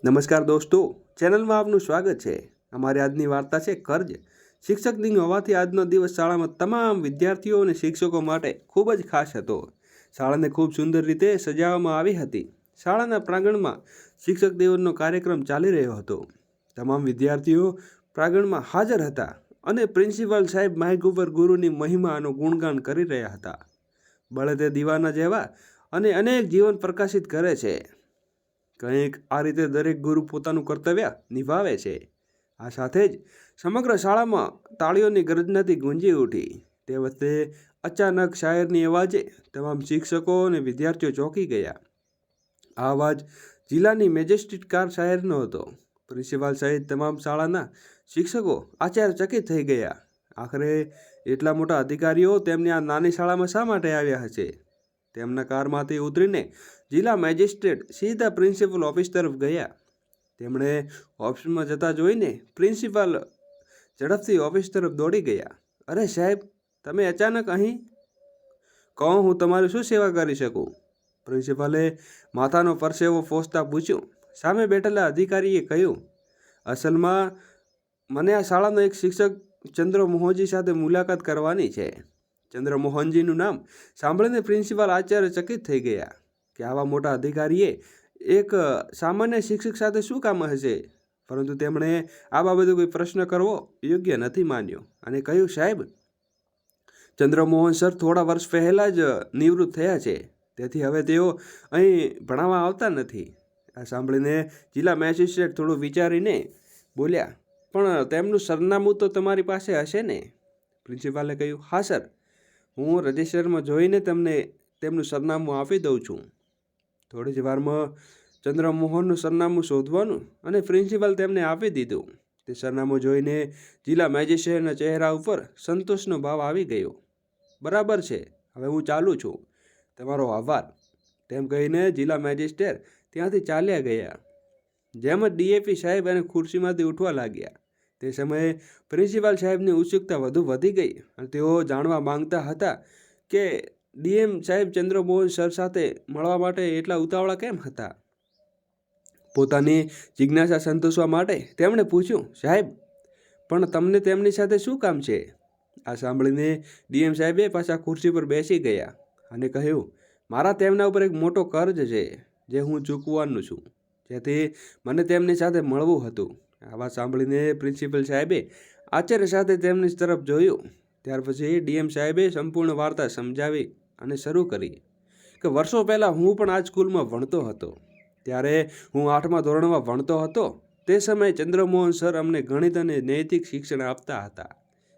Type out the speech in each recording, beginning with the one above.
નમસ્કાર દોસ્તો, ચેનલમાં આપનું સ્વાગત છે। અમારી આજની વાર્તા છે કર્જ। શિક્ષક દિન હોવાથી આજનો દિવસ શાળામાં તમામ વિદ્યાર્થીઓ અને શિક્ષકો માટે ખૂબ જ ખાસ હતો। શાળાને ખૂબ સુંદર રીતે સજાવવામાં આવી હતી। શાળાના પ્રાંગણમાં શિક્ષક દિવસનો કાર્યક્રમ ચાલી રહ્યો હતો। તમામ વિદ્યાર્થીઓ પ્રાંગણમાં હાજર હતા અને પ્રિન્સિપાલ સાહેબ માઇક ઉપર ગુરુની મહિમાનું ગુણગાન કરી રહ્યા હતા। બળે તે દીવાના જેવા અને અનેક જીવન પ્રકાશિત કરે છે। કંઈક આ રીતે દરેક ગુરુ પોતાનું કર્તવ્ય નિભાવે છે। આ સાથે જ સમગ્ર શાળામાં તાળીઓની ગર્જનાથી ગુંજી ઉઠી। તે વખતે અચાનક શાયરની અવાજે તમામ શિક્ષકો અને વિદ્યાર્થીઓ ચોંકી ગયા। આ અવાજ જિલ્લાની મેજિસ્ટ્રેટ કાર શાયરનો હતો। પ્રિન્સિપાલ સહિત તમામ શાળાના શિક્ષકો આશ્ચર્યચકિત થઈ ગયા। આખરે એટલા મોટા અધિકારીઓ તેમની આ નાની શાળામાં શા માટે આવ્યા હશે? તેમના કારમાંથી ઉતરીને જિલ્લા મેજિસ્ટ્રેટ સીધા પ્રિન્સિપલ ઓફિસ તરફ ગયા। તેમણે ઓફિસમાં જતા જોઈને પ્રિન્સિપાલ ઝડપથી ઓફિસ તરફ દોડી ગયા। અરે સાહેબ, તમે અચાનક અહીં? કહો, હું તમારી શું સેવા કરી શકું? પ્રિન્સિપાલે માથાનો પરસેવો પોંછતા પૂછ્યું। સામે બેઠેલા અધિકારીએ કહ્યું, અસલમાં મને આ શાળાનો એક શિક્ષક ચંદ્રમોહનજી સાથે મુલાકાત કરવાની છે। ચંદ્રમોહનજીનું નામ સાંભળીને પ્રિન્સિપાલ આશ્ચર્યચકિત થઈ ગયા કે આવા મોટા અધિકારીએ એક સામાન્ય શિક્ષક સાથે શું કામ હશે? પરંતુ તેમણે આ બાબતે કોઈ પ્રશ્ન કરવો યોગ્ય નથી માન્યો અને કહ્યું, સાહેબ, ચંદ્રમોહન સર થોડા વર્ષ પહેલાં જ નિવૃત્ત થયા છે, તેથી હવે તેઓ અહીં ભણાવવા આવતા નથી। આ સાંભળીને જિલ્લા મેજિસ્ટ્રેટ થોડું વિચારીને બોલ્યા, પણ તેમનું સરનામું તો તમારી પાસે હશે ને? પ્રિન્સિપાલે કહ્યું, હા સર, હું રજિસ્ટરમાં જોઈને તમને તેમનું સરનામું આપી દઉં છું। થોડી જ વારમાં ચંદ્રમોહનનું સરનામું શોધવાનું અને પ્રિન્સિપાલ તેમને આપી દીધું। તે સરનામું જોઈને જિલ્લા મેજિસ્ટ્રેટના ચહેરા ઉપર સંતોષનો ભાવ આવી ગયો। બરાબર છે, હવે હું ચાલું છું, તમારો આભાર, તેમ કહીને જિલ્લા મેજિસ્ટ્રેટ ત્યાંથી ચાલ્યા ગયા। જેમ જ ડીએપી સાહેબ અને ખુરશીમાંથી ઉઠવા લાગ્યા તે સમયે પ્રિન્સિપાલ સાહેબની ઉત્સુકતા વધુ વધી ગઈ અને તેઓ જાણવા માંગતા હતા કે ડીએમ સાહેબ ચંદ્રમોહન સર સાથે મળવા માટે એટલા ઉતાવળા કેમ હતા? પોતાની જિજ્ઞાસા સંતોષવા માટે તેમણે પૂછ્યું, સાહેબ, પણ તમને તેમની સાથે શું કામ છે? આ સાંભળીને ડીએમ સાહેબે પાછા ખુરશી પર બેસી ગયા અને કહ્યું, મારા તેમના ઉપર એક મોટો કર્જ છે જે હું ચૂકવવાનું છું, જેથી મને તેમની સાથે મળવું હતું। આ વાત સાંભળીને પ્રિન્સિપલ સાહેબે આશ્ચર્ય સાથે તેમની તરફ જોયું। ત્યાર પછી ડીએમ સાહેબે સંપૂર્ણ વાર્તા સમજાવી અને શરૂ કરી કે વર્ષો પહેલાં હું પણ આ સ્કૂલમાં ભણતો હતો। ત્યારે હું 8મા ધોરણમાં ભણતો હતો। તે સમયે ચંદ્રમોહન સર અમને ગણિત અને નૈતિક શિક્ષણ આપતા હતા।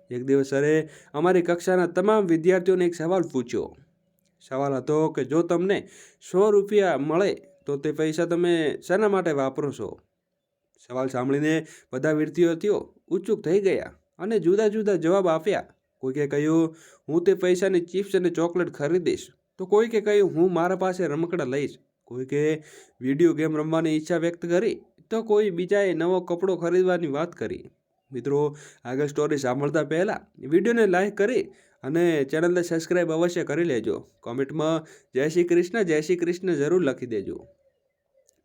એક દિવસ સરે અમારી કક્ષાના તમામ વિદ્યાર્થીઓને એક સવાલ પૂછ્યો। સવાલ હતો કે જો તમને 100 રૂપિયા મળે તો તે પૈસા તમે શેના માટે વાપરો છો? સવાલ સાંભળીને બધા વિદ્યાર્થીઓ ઉત્સુક થઈ ગયા અને જુદા જુદા જવાબ આપ્યા। કોઈકે કહ્યું, હું તે પૈસાની ચિપ્સ અને ચોકલેટ ખરીદીશ, તો કોઈકે કહ્યું, હું મારા પાસે રમકડા લઈશ, કોઈકે વિડીયો ગેમ રમવાની ઈચ્છા વ્યક્ત કરી, તો કોઈ બીજાએ નવો કપડો ખરીદવાની વાત કરી। મિત્રો, આગળ સ્ટોરી સાંભળતા પહેલાં વિડીયોને લાઈક કરી અને ચેનલને સબસ્ક્રાઈબ અવશ્ય કરી લેજો। કોમેન્ટમાં જય શ્રી કૃષ્ણ જરૂર લખી દેજો।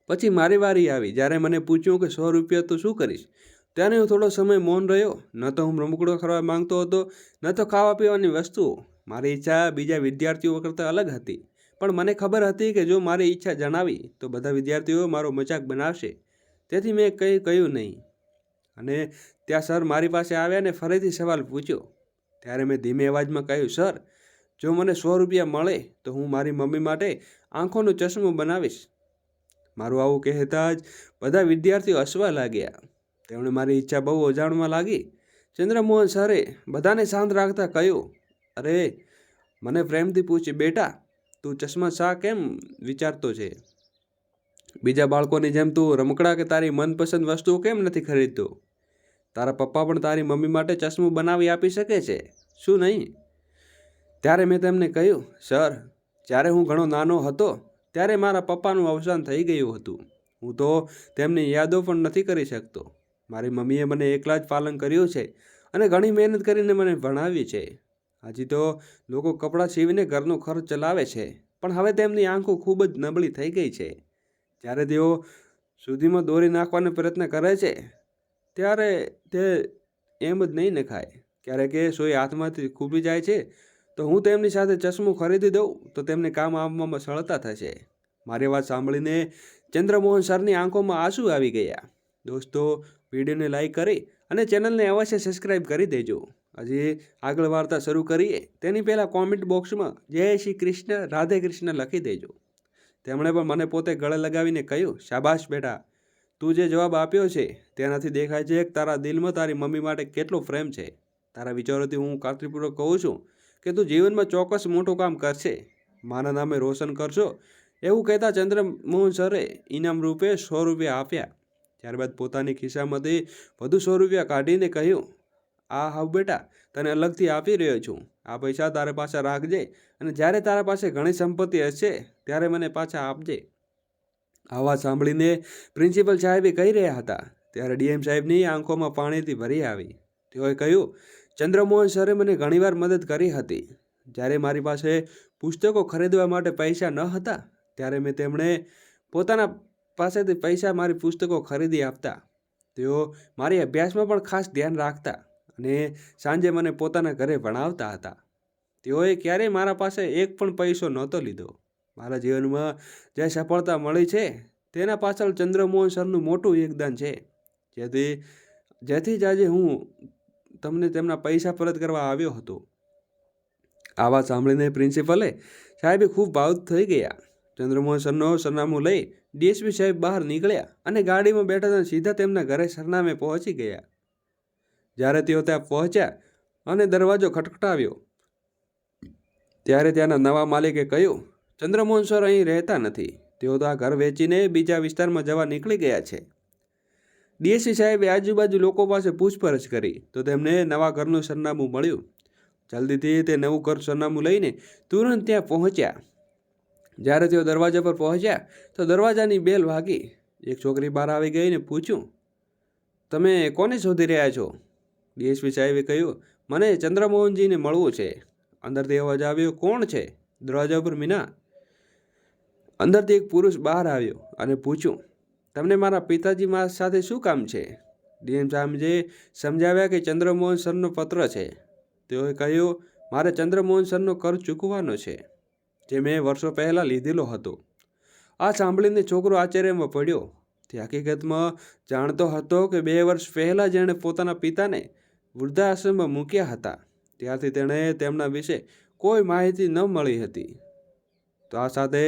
પછી મારી વારી આવી, જ્યારે મને પૂછ્યું કે 100 રૂપિયા તો શું કરીશ? ત્યારે હું થોડો સમય મૌન રહ્યો। ન તો હું રમકડો ખરીદવા માંગતો હતો, ન તો ખાવા પીવાની વસ્તુઓ। મારી ઈચ્છા બીજા વિદ્યાર્થીઓ કરતાં અલગ હતી, પણ મને ખબર હતી કે જો મારી ઈચ્છા જણાવી તો બધા વિદ્યાર્થીઓ મારો મજાક બનાવશે, તેથી મેં કંઈ કહ્યું નહીં। અને ત્યાં સર મારી પાસે આવ્યા અને ફરીથી સવાલ પૂછ્યો। ત્યારે મેં ધીમે અવાજમાં કહ્યું, સર, જો મને 100 રૂપિયા મળે તો હું મારી મમ્મી માટે આંખોનો ચશ્મો બનાવીશ। મારું આવું કહેતા જ બધા વિદ્યાર્થીઓ હસવા લાગ્યા। તેમણે મારી ઈચ્છા બહુ અજાણવા લાગી। ચંદ્રમોહન સરે બધાને શાંત રાખતા કહ્યું, અરે, મને પ્રેમથી પૂછ, બેટા, તું ચશ્મા શા કેમ વિચારતો છે? બીજા બાળકોની જેમ તું રમકડા કે તારી મનપસંદ વસ્તુઓ કેમ નથી ખરીદતો? તારા પપ્પા પણ તારી મમ્મી માટે ચશ્મો બનાવી આપી શકે છે, શું નહીં? ત્યારે મેં તેમને કહ્યું, સર, જ્યારે હું ઘણો નાનો હતો ત્યારે મારા પપ્પાનું અવસાન થઈ ગયું હતું। હું તો તેમની યાદો પણ નથી કરી શકતો। મારી મમ્મીએ મને એકલા જ પાલન કર્યું છે અને ઘણી મહેનત કરીને મને ભણાવી છે। હજી તો લોકો કપડાં સીવીને ઘરનો ખર્ચ ચલાવે છે, પણ હવે તેમની આંખો ખૂબ જ નબળી થઈ ગઈ છે। જ્યારે તેઓ સુધીમાં દોરી નાખવાનો પ્રયત્ન કરે છે ત્યારે તે એમ જ નહીં નખાય. ક્યારેક એ સોય હાથમાંથી ખૂબી જાય છે તો હું તેમની સાથે ચશ્મો ખરીદી દઉં તો તેમને કામ આવવામાં સરળતા થશે. મારી વાત સાંભળીને ચંદ્રમોહન સરની આંખોમાં આંસુ આવી ગયા. દોસ્તો, વિડીયોને લાઈક કરી અને ચેનલને અવશ્ય સબસ્ક્રાઈબ કરી દેજો. હજી આગળ વાર્તા શરૂ કરીએ તેની પહેલાં કોમેન્ટ બોક્સમાં જય શ્રી કૃષ્ણ, રાધે કૃષ્ણ લખી દેજો. તેમણે પણ મને પોતે ગળે લગાવીને કહ્યું, શાબાશ બેટા, તું જે જવાબ આપ્યો છે તેનાથી દેખાય છે કે તારા દિલમાં તારી મમ્મી માટે કેટલો પ્રેમ છે. તારા વિચારોથી હું ખાતરીપૂર્વક કહું છું કે તું જીવનમાં ચોક્કસ મોટું કામ કરશે, મારા નામે રોશન કરશો. એવું કહેતા ચંદ્રમોહન સરે ઇનામ રૂપે 100 રૂપિયા આપ્યા. ત્યારબાદ પોતાની ખિસ્સામાંથી વધુ 100 રૂપિયા કાઢીને કહ્યું, આ હાવ બેટા, તને અલગથી આપી રહ્યો છું. આ પૈસા તારે પાછા રાખજે અને જ્યારે તારા પાસે ઘણી સંપત્તિ હશે ત્યારે મને પાછા આપજે. આ વાત સાંભળીને પ્રિન્સિપલ સાહેબે કહી રહ્યા હતા ત્યારે ડીએમ સાહેબની આંખોમાં પાણીથી ભરી આવી. તેઓએ કહ્યું, ચંદ્રમોહન સરે મને ઘણીવાર મદદ કરી હતી. જ્યારે મારી પાસે પુસ્તકો ખરીદવા માટે પૈસા ન હતા ત્યારે મેં તેમણે પોતાના પાસેથી પૈસા મારી પુસ્તકો ખરીદી આપતા. તેઓ મારી અભ્યાસમાં પણ ખાસ ધ્યાન રાખતા અને સાંજે મને પોતાના ઘરે ભણાવતા હતા. તેઓએ ક્યારેય મારા પાસે એક પણ પૈસો નહોતો લીધો. મારા જીવનમાં જે સફળતા મળી છે તેના પાછળ ચંદ્રમોહન સરનું મોટું યોગદાન છે. જેથી જ આજે હું તમને તેમના પૈસા પરત કરવા આવ્યો હતો. આ વાત સાંભળીને પ્રિન્સિપલે સાહેબે ખૂબ ભાવુક થઈ ગયા. ચંદ્રમોહન સરનો સરનામું લઈ ડીએસપી સાહેબ બહાર નીકળ્યા અને ગાડીમાં બેઠા સીધા તેમના ઘરે સરનામે પહોંચી ગયા. જ્યારે તેઓ ત્યાં પહોંચ્યા અને દરવાજો ખટખટાવ્યો ત્યારે ત્યાંના નવા માલિકે કહ્યું, ચંદ્રમોહન સર અહીં રહેતા નથી. તેઓ તો આ ઘર વેચીને બીજા વિસ્તારમાં જવા નીકળી ગયા છે. ડીએસપી સાહેબે આજુબાજુ લોકો પાસે પૂછપરછ કરી તો તેમને નવા ઘરનું સરનામું મળ્યું. જલ્દીથી તે નવું ઘર સરનામું લઈને તુરંત ત્યાં પહોંચ્યા. જ્યારે તેઓ દરવાજા પર પહોંચ્યા તો દરવાજાની બેલ વાગી. એક છોકરી બહાર આવી ગઈને પૂછ્યું, તમે કોને શોધી રહ્યા છો? ડીએસપી સાહેબે કહ્યું, મને ચંદ્રમોહનજીને મળવું છે. અંદરથી અવાજ આવ્યો, કોણ છે? દરવાજા ઉપર મીના. અંદરથી એક પુરુષ બહાર આવ્યો અને પૂછ્યું, તમને મારા પિતાજી સાથે શું કામ છે? ડીએમ સાહેબે સમજાવ્યા કે ચંદ્રમોહન સરનો પત્ર છે. તેઓએ કહ્યું, મારે ચંદ્રમોહન સરનો કર ચૂકવવાનો છે જે મેં વર્ષો પહેલાં લીધેલો હતો. આ સાંભળીને છોકરો આશ્ચર્યમાં પડ્યો. તે હકીકતમાં જાણતો હતો કે 2 વર્ષ પહેલાં જેણે પોતાના પિતાને વૃદ્ધાશ્રમમાં મૂક્યા હતા ત્યારથી તેણે તેમના વિશે કોઈ માહિતી ન મળી હતી. તો આ સાથે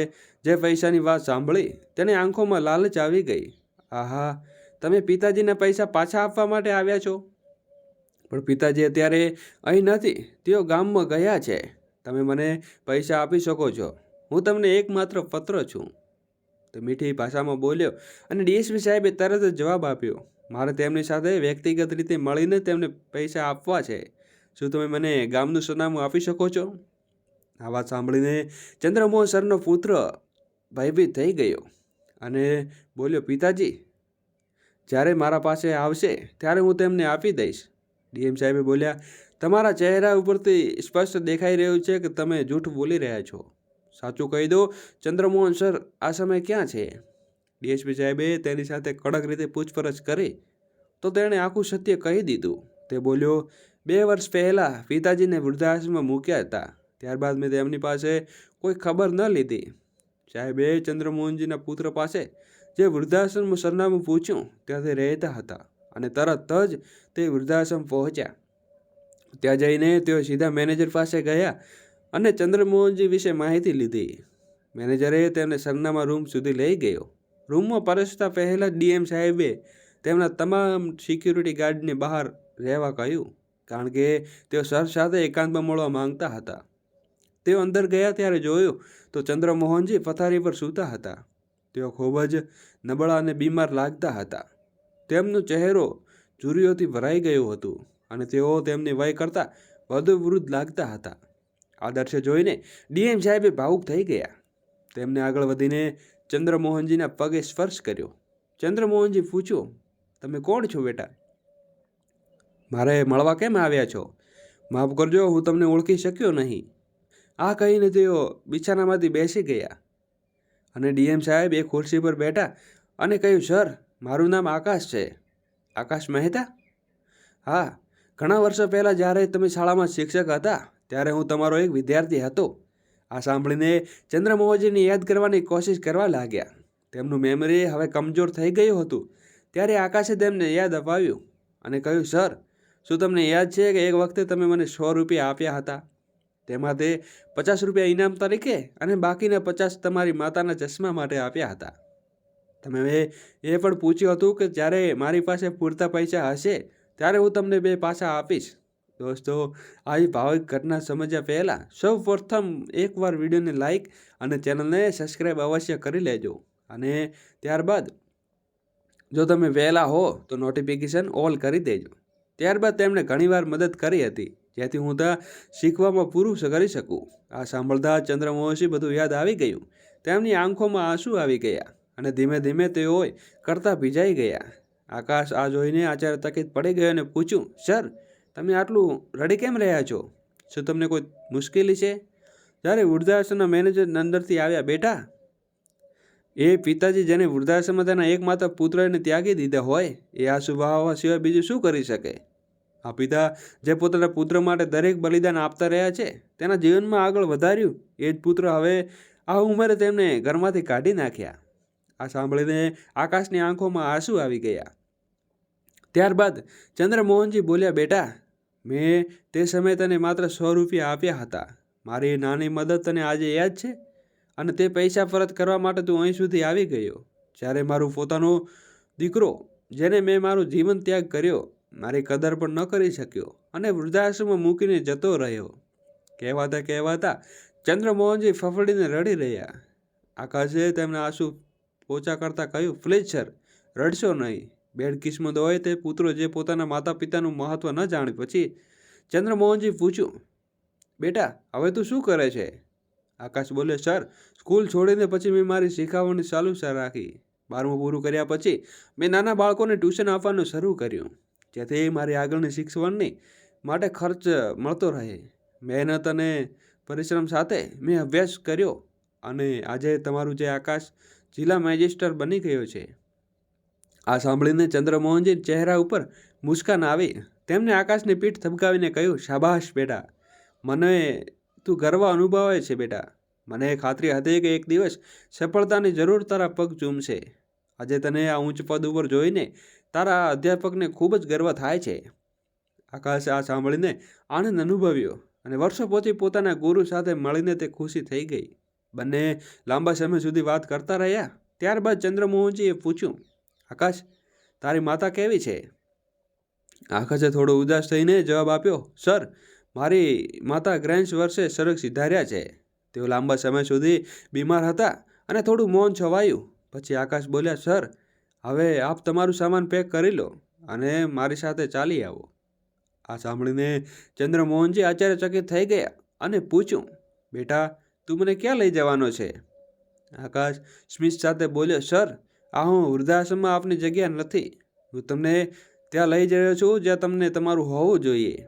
જે પૈસાની વાત સાંભળી તેની આંખોમાં લાલચ આવી ગઈ. આહા, તમે પિતાજીના પૈસા પાછા આપવા માટે આવ્યા છો? પણ પિતાજી અત્યારે અહીં નથી, તેઓ ગામમાં ગયા છે. તમે મને પૈસા આપી શકો છો, હું તમને એકમાત્ર પત્ર છું. તે મીઠી ભાષામાં બોલ્યો અને ડીએસપી સાહેબે તરત જ જવાબ આપ્યો, મારે તેમની સાથે વ્યક્તિગત રીતે મળીને તેમને પૈસા આપવા છે. શું તમે મને ગામનું સરનામું આપી શકો છો? આ વાત સાંભળીને ચંદ્રમોહન સરનો પુત્ર ભયભીત થઈ ગયો અને બોલ્યો, પિતાજી, જ્યારે મારા પાસે આવશે ત્યારે હું તેમને આપી દઈશ. ડીએમ સાહેબે બોલ્યા, તમારા ચહેરા ઉપરથી સ્પષ્ટ દેખાઈ રહ્યું છે કે તમે જૂઠ બોલી રહ્યા છો. સાચું કહી દો, ચંદ્રમોહન સર આ સમય ક્યાં છે? ડીએસપી સાહેબે તેની સાથે કડક રીતે પૂછપરછ કરી તો તેણે આખું સત્ય કહી દીધું. તે બોલ્યો, 2 વર્ષ પહેલાં પિતાજીને વૃદ્ધાશ્રમમાં મૂક્યા હતા. ત્યારબાદ મેં તેમની પાસે કોઈ ખબર ન લીધી. સાહેબે ચંદ્રમોહનજીના પુત્ર પાસે જે વૃદ્ધાશ્રમનું સરનામું પૂછ્યું ત્યાં તે રહેતા હતા અને તરત જ તે વૃદ્ધાશ્રમ પહોંચ્યા. ત્યાં જઈને તેઓ સીધા મેનેજર પાસે ગયા અને ચંદ્રમોહનજી વિશે માહિતી લીધી. મેનેજરે તેમને સરનામા રૂમ સુધી લઈ ગયો. રૂમમાં પ્રવેશતા પહેલાં ડીએમ સાહેબે તેમના તમામ સિક્યુરિટી ગાર્ડને બહાર રહેવા કહ્યું, કારણ કે તેઓ સર સાથે એકાંતમાં મળવા માંગતા હતા. તેઓ અંદર ગયા ત્યારે જોયું તો ચંદ્રમોહનજી પથારી પર સૂતા હતા. તેઓ ખૂબ જ નબળા અને બીમાર લાગતા હતા. તેમનો ચહેરો ઝુર્રીઓથી ભરાઈ ગયો હતો અને તેઓ તેમની વય કરતાં વધુ વૃદ્ધ લાગતા હતા. આ દ્રશ્ય જોઈને ડીએમ સાહેબે ભાવુક થઈ ગયા. તેમને આગળ વધીને ચંદ્રમોહનજીના પગે સ્પર્શ કર્યો. ચંદ્રમોહનજી પૂછ્યું, તમે કોણ છો બેટા? મારે મળવા કેમ આવ્યા છો? માફ કરજો, હું તમને ઓળખી શક્યો નહીં. આ કહીને તેઓ બિછાનામાંથી બેસી ગયા અને ડીએમ સાહેબ એક ખુરશી પર બેઠા અને કહ્યું, સર, મારું નામ આકાશ છે. આકાશ મહેતા? હા, ઘણા વર્ષો પહેલાં જ્યારે તમે શાળામાં શિક્ષક હતા ત્યારે હું તમારો એક વિદ્યાર્થી હતો. આ સાંભળીને ચંદ્રમોહનજીને યાદ કરવાની કોશિશ કરવા લાગ્યા. તેમનું મેમરી હવે કમજોર થઈ ગયું હતું. ત્યારે આકાશે તેમને યાદ અપાવ્યું અને કહ્યું, સર, શું તમને યાદ છે કે એક વખતે તમે મને 100 રૂપિયા આપ્યા હતા? તેમાં તે 50 રૂપિયા ઇનામ તરીકે અને બાકીના 50 તમારી માતાના ચશ્મા માટે આપ્યા હતા. તમે એ પણ પૂછ્યું હતું કે જ્યારે મારી પાસે પૂરતા પૈસા હશે ત્યારે હું તમને 2 પાછા આપીશ. દોસ્તો, આવી ભાવિક ઘટના સમજ્યા પહેલાં સૌ પ્રથમ એકવાર વિડીયોને લાઇક અને ચેનલને સબસ્ક્રાઈબ અવશ્ય કરી લેજો. અને ત્યારબાદ જો તમે વહેલા હો તો નોટિફિકેશન ઓલ કરી દેજો. ત્યારબાદ તેમણે ઘણીવાર મદદ કરી હતી જેથી હું ત્યાં શીખવામાં પૂરું કરી શકું. આ સાંભળતા ચંદ્રમોહનસિંહ બધું યાદ આવી ગયું. તેમની આંખોમાં આંસુ આવી ગયા અને ધીમે ધીમે તેઓ કરતા ભીજાઈ ગયા. આકાશ આ જોઈને આશ્ચર્યચકિત પડી ગયો અને પૂછ્યું, સર, તમે આટલું રડી કેમ રહ્યા છો? શું તમને કોઈ મુશ્કેલી છે? જ્યારે વૃદ્ધાશ્રમના મેનેજર અંદરથી આવ્યા, બેટા, એ પિતાજી જેને વૃદ્ધાશ્રમમાં તેના એકમાત્ર પુત્રને ત્યાગી દીધા હોય એ આ સ્વભાવ સિવાય બીજું શું કરી શકે? આ પિતા જે પોતાના પુત્ર માટે દરેક બલિદાન આપતા રહ્યા છે, તેના જીવનમાં આગળ વધાર્યું, એ જ પુત્ર હવે આ ઉંમરે તેમને ઘરમાંથી કાઢી નાખ્યા. આ સાંભળીને આકાશની આંખોમાં આંસુ આવી ગયા. ત્યારબાદ ચંદ્રમોહનજી બોલ્યા, બેટા, મેં તે સમયે તને માત્ર 100 રૂપિયા આપ્યા હતા. મારી નાની મદદ તને આજે યાદ છે? અને તે પૈસા પરત કરવા માટે તું અહીં સુધી આવી ગયો. જ્યારે મારું પોતાનો દીકરો, જેને મેં મારું જીવન ત્યાગ કર્યો, મારી કદર પણ ન કરી શક્યો અને વૃદ્ધાશ્રમમાં મૂકીને જતો રહ્યો. કહેવાતા ચંદ્રમોહનજી ફફડીને રડી રહ્યા. આકાશે તેમના આંસુ પોચા કરતાં કહ્યું, પ્લીઝ સર, રડશો નહીં. બેડકિસ્મત હોય તે પુત્રો જે પોતાના માતા પિતાનું મહત્ત્વ ન જાણે. પછી ચંદ્રમોહનજી પૂછ્યું, બેટા, હવે તું શું કરે છે? આકાશ બોલે, સર, સ્કૂલ છોડીને પછી મેં મારી શીખવણી ચાલુ રાખી. 12મું પૂરું કર્યા પછી મેં નાના બાળકોને ટ્યુશન આપવાનું શરૂ કર્યું જેથી મારી આગળની શિક્ષણની માટે ખર્ચ મળતો રહે. મહેનત અને પરિશ્રમ સાથે મેં અભ્યાસ કર્યો અને આજે તમારું જે આકાશ જિલ્લા મેજિસ્ટર બની ગયો છે. આ સાંભળીને ચંદ્રમોહનજી ચહેરા ઉપર મુસ્કાન આવી. તેમણે આકાશની પીઠ થપકાવીને કહ્યું, શાબાશ બેટા, મને તું ગર્વ અનુભવે છે બેટા. મને ખાતરી હતી કે એક દિવસ સફળતાની જરૂર તારા પગ ચૂમશે. આજે તને આ ઊંચ પદ ઉપર જોઈને તારા અધ્યાપકને ખૂબ જ ગર્વ થાય છે. આકાશ આ સાંભળીને આનંદ અનુભવ્યો અને વર્ષો પછી પોતાના ગુરુ સાથે મળીને તે ખુશી થઈ ગઈ. બંને લાંબા સમય સુધી વાત કરતા રહ્યા. ત્યારબાદ ચંદ્રમોહનજીએ પૂછ્યું, આકાશ, તારી માતા કેવી છે? આકાશે થોડો ઉદાસ થઈને જવાબ આપ્યો, સર, મારી માતા ગ્રેન્સ વર્ષે સરગ સિધાર્યા છે. તેઓ લાંબા સમય સુધી બીમાર હતા અને થોડું મૌન છવાયું. પછી આકાશ બોલ્યા, સર, હવે આપ તમારું સામાન પેક કરી લો અને મારી સાથે ચાલી આવો. આ સાંભળીને ચંદ્રમોહનજી આશ્ચર્યચકિત થઈ ગયા અને પૂછ્યું, બેટા, તું મને ક્યાં લઈ જવાનો છે? આકાશ સ્મિત સાથે બોલ્યો, સર, આ હું વૃદ્ધાશ્રમમાં આપની જગ્યા નથી. હું તમને ત્યાં લઈ જયો છું જ્યાં તમને તમારું હોવું જોઈએ.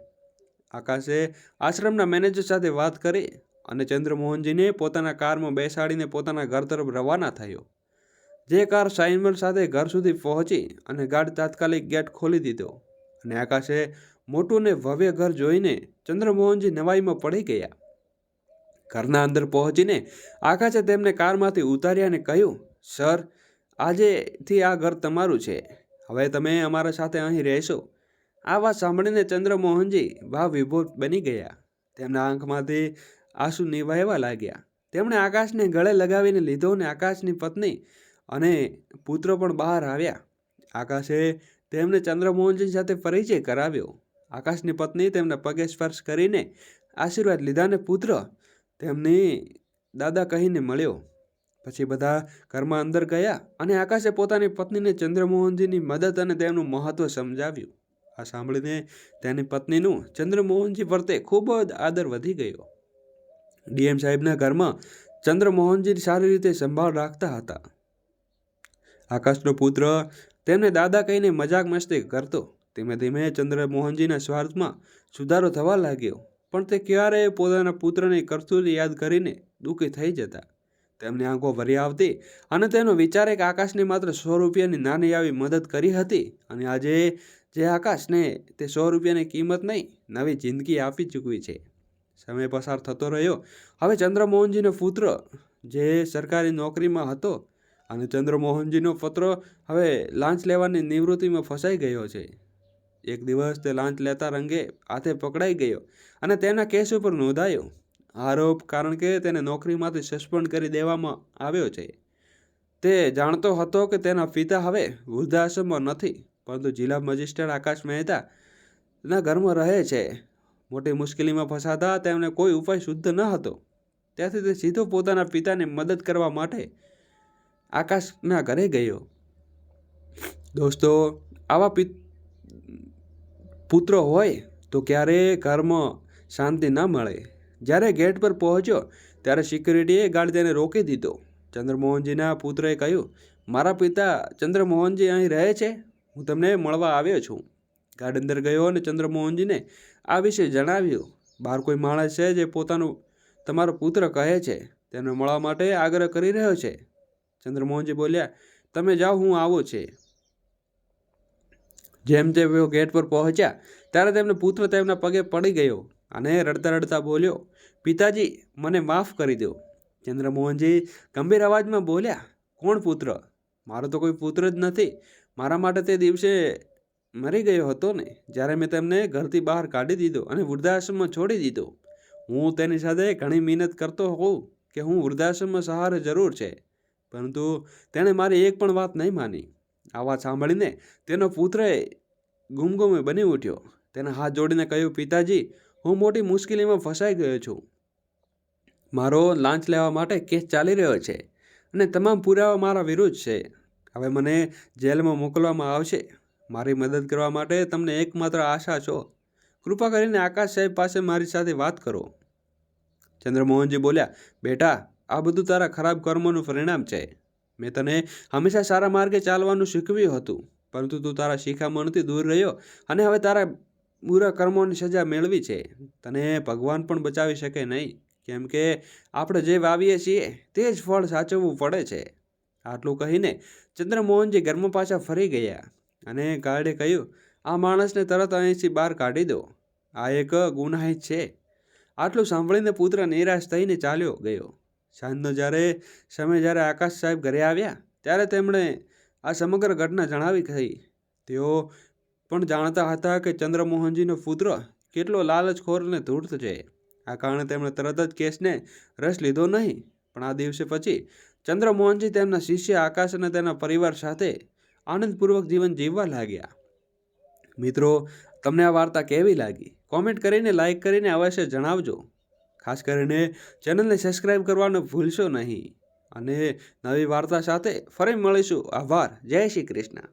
આકાશે આશ્રમના મેનેજર સાથે વાત કરી અને ચંદ્રમોહનજીને પોતાના કારમાં બેસાડીને પોતાના ઘર તરફ રવાના થયો. જે કાર સાઇનબોર્ડ સાથે ઘર સુધી પહોંચી અને ગાર્ડ તાત્કાલિક ગેટ ખોલી દીધો અને આકાશે મોટું ને ભવ્ય ઘર જોઈને ચંદ્રમોહનજી નવાઈમાં પડી ગયા. ઘરના અંદર પહોંચીને આકાશે તેમને કારમાંથી ઉતાર્યા અને કહ્યું, સર, આજેથી આ ઘર તમારું છે. હવે તમે અમારા સાથે અહીં રહેશો. આ વાત સાંભળીને ચંદ્રમોહનજી ભાવ વિભોર બની ગયા. તેમના આંખમાંથી આંસુ વહેવા લાગ્યા. તેમણે આકાશને ગળે લગાવીને લીધો અને આકાશની પત્ની અને પુત્ર પણ બહાર આવ્યા. આકાશે તેમને ચંદ્રમોહનજી સાથે પરિચય કરાવ્યો. આકાશની પત્ની તેમના પગે સ્પર્શ કરીને આશીર્વાદ લીધા અને પુત્ર તેમની દાદા કહીને મળ્યો. પછી બધા ઘરમાં અંદર ગયા અને આકાશે પોતાની પત્નીને ચંદ્રમોહનજીની મદદ અને તેમનું મહત્ત્વ સમજાવ્યું. આ સાંભળીને તેની પત્નીનું ચંદ્રમોહનજી પ્રત્યે ખૂબ જ આદર વધી ગયો. ડીએમ સાહેબના ઘરમાં ચંદ્રમોહનજી સારી રીતે સંભાળ રાખતા હતા. આકાશનો પુત્ર તેમને દાદા કહીને મજાક મસ્તી કરતો. ધીમે ધીમે ચંદ્રમોહનજીના સ્વાર્થમાં સુધારો થવા લાગ્યો, પણ તે ક્યારેય પોતાના પુત્રની કરતૂત યાદ કરીને દુઃખી થઈ જતા. તેમની આંખો ભરી આવતી અને તેનો વિચાર એક આકાશને માત્ર 100 રૂપિયાની નાની આવી મદદ કરી હતી અને આજે જે આકાશને તે 100 રૂપિયાની કિંમત નહીં, નવી જિંદગી આપી ચૂકવી છે. સમય પસાર થતો રહ્યો. હવે ચંદ્રમોહનજીનો પુત્ર જે સરકારી નોકરીમાં હતો અને ચંદ્રમોહનજીનો પુત્ર હવે લાંચ લેવાની નિવૃત્તિમાં ફસાઈ ગયો છે. એક દિવસ તે લાંચ લેતા રંગે હાથે પકડાઈ ગયો અને તેના કેસ ઉપર નોંધાયો આરોપ, કારણ કે તેને નોકરીમાંથી સસ્પેન્ડ કરી દેવામાં આવ્યો છે. તે જાણતો હતો કે તેના પિતા હવે વૃદ્ધાશ્રમમાં નથી, પરંતુ જિલ્લા મેજિસ્ટ્રેટ આકાશ મહેતાના ઘરમાં રહે છે. મોટી મુશ્કેલીમાં ફસાતા તેમને કોઈ ઉપાય શુદ્ધ ન હતો, ત્યાંથી તે સીધો પોતાના પિતાની મદદ કરવા માટે આકાશના ઘરે ગયો. દોસ્તો, આવા પુત્રો હોય તો ક્યારેય ઘરમાં શાંતિ ન મળે. જ્યારે ગેટ પર પહોંચ્યો ત્યારે સિક્યુરિટીએ ગાર્ડ તેને રોકી દીધો. ચંદ્રમોહનજીના પુત્રએ કહ્યું, મારા પિતા ચંદ્રમોહનજી અહીં રહે છે, હું તમને મળવા આવ્યો છું. ગાર્ડ અંદર ગયો અને ચંદ્રમોહનજીને આ વિશે જણાવ્યું. બહાર કોઈ માણસ છે જે તમારો પુત્ર કહે છે તેને મળવા માટે આગ્રહ કરી રહ્યો છે. ચંદ્રમોહનજી બોલ્યા, તમે જાઓ, હું આવું છે. જેમ તેઓ ગેટ પર પહોંચ્યા ત્યારે તેમનો પુત્ર તેમના પગે પડી ગયો અને રડતા રડતા બોલ્યો, પિતાજી, મને માફ કરી દો. ચંદ્રમોહનજી ગંભીર અવાજમાં બોલ્યા, કોણ પુત્ર? મારો તો કોઈ પુત્ર જ નથી. મારા માટે તે દિવસે મરી ગયો હતો ને, જ્યારે મેં તેમને ઘરથી બહાર કાઢી દીધો અને વૃદ્ધાશ્રમમાં છોડી દીધો. હું તેની સાથે ઘણી મહેનત કરતો હોઉં કે હું વૃદ્ધાશ્રમમાં સહારે જરૂર છે, પરંતુ તેણે મારી એક પણ વાત નહીં માની. આ વાત સાંભળીને તેનો પુત્રએ ગુમગુમે બની ઉઠ્યો. તેના હાથ જોડીને કહ્યું, પિતાજી, હું મોટી મુશ્કેલીમાં ફસાઈ ગયો છું. મારો લાંચ લેવા માટે કેસ ચાલી રહ્યો છે અને તમામ પુરાવા મારા વિરુદ્ધ છે. હવે મને જેલમાં મોકલવામાં આવશે. મારી મદદ કરવા માટે તમને એકમાત્ર આશા છો. કૃપા કરીને આકાશ સાહેબ પાસે મારી સાથે વાત કરો. ચંદ્રમોહનજી બોલ્યા, બેટા, આ બધું તારા ખરાબ કર્મોનું પરિણામ છે. મેં તને હંમેશા સારા માર્ગે ચાલવાનું શીખવ્યું હતું, પરંતુ તું તારા શિખામણથી દૂર રહ્યો અને હવે તારા બુરા કર્મોની સજા મેળવી છે. તને ભગવાન પણ બચાવી શકે નહીં, કેમ કે આપણે જે વાવીએ છીએ તે જ ફળ સાચવવું પડે છે. આટલું કહીને ચંદ્રમોહનજી ઘરમાં પાછા ફરી ગયા અને ગાર્ડે કહ્યું, આ માણસને તરત અહીંથી બહાર કાઢી દો. આ એક ગુનાહિત છે. આટલું સાંભળીને પુત્ર નિરાશ થઈને ચાલ્યો ગયો. સાંજનો જ્યારે આકાશ સાહેબ ઘરે આવ્યા ત્યારે તેમણે આ સમગ્ર ઘટના જણાવી હતી. તેઓ પણ જાણતા હતા કે ચંદ્રમોહનજીનો પુત્ર કેટલો લાલચખોર અને ધૂર્ત છે. આ કારણે તેમણે તરત જ કેસને રસ લીધો નહીં. પણ આ દિવસે પછી ચંદ્રમોહનજી તેમના શિષ્ય આકાશ અને તેના પરિવાર સાથે આનંદપૂર્વક જીવન જીવવા લાગ્યા. મિત્રો, તમને આ વાર્તા કેવી લાગી? કોમેન્ટ કરીને, લાઈક કરીને અવશ્ય જણાવજો. ખાસ કરીને ચેનલને સબસ્ક્રાઈબ કરવાનું ભૂલશો નહીં. અને નવી વાર્તા સાથે ફરી મળીશું. આભાર. જય શ્રી કૃષ્ણ.